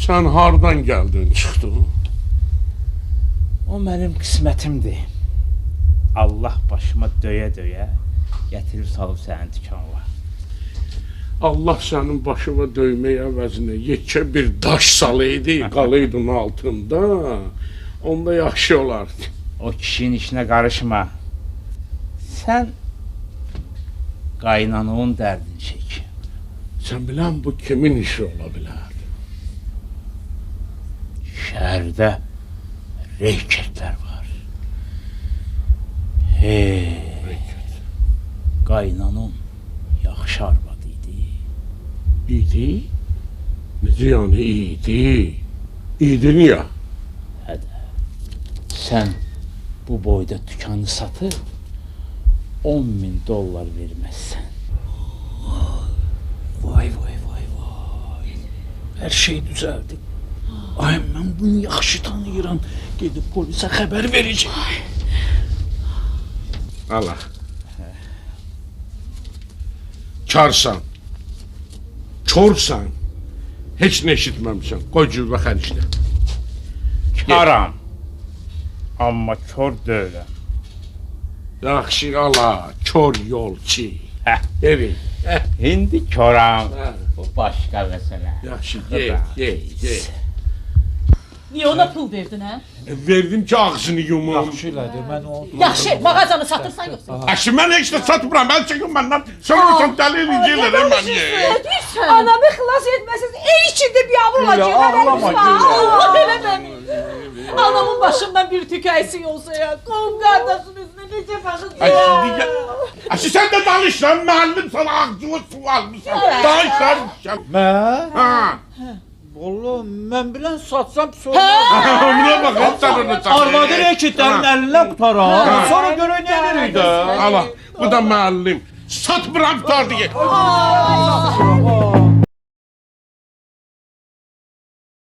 Sən hardan gəldin, çıxdın? O mənim qismətimdir. Allah başıma döyə-döyə gətirib salıb sənin dükanına. Allah sənin başıma döymək əvəzinə yekə bir daş salaydı, qalaydın altında, onda yaxşı olardı. O kişinin işinə qarışma. Sən qaynananın dərdini çək. Sən bilən bu kimin işi ola bilər? Şəhərdə reyketlər var. Qaynanam yaxşı arvad idi. İdi? Necə yəni idi? İdi niyə? Sən bu boyda dükanı satıb $10.000 verməzsən. Vay. Hər şey düzəldi. Ay, mən bunu yaxşı tanıyıram. Gedib polisə xəbər verəcəm. Allah. Karsan. Korsan. Heç nə eşitməmişsən. Qoy cüvbə xərclə. Karam. Amma kör deyiləm. Yaxşı, ala. Kör yolçu. Evin. İndi köram. Bu başqa məsələ. Yaxşı, ye. Niye ona pul verdin ha? Verdim ki ağzını yumum. Yaxşı elədi, mən o... Yaxşı, mağazanı satırsan yoksa. Əşi, mən heç də satmıram, mən çəkin məndən. Sən olursan dəli edəcəklər, mən ye. Anamı xilas etməsiniz, ev içinde bir yavrula ağlama, Allah eləməm. Anamın başından bir tükəysi olsa ya, qovum qardaşın üstüne necə baxın. Əşi, sən də danış lan, müəllim sana ağzıma su almışsan. Danış lan. Mən? Ha. Valla, mən bilən satsam pis olur. Buna baxın, sən onu satın. Arvadı reyketlərin əlinlə qutaram. Sonra görək nə edirik də. Allah, bu da müəllim. Satmıram tutardı ki.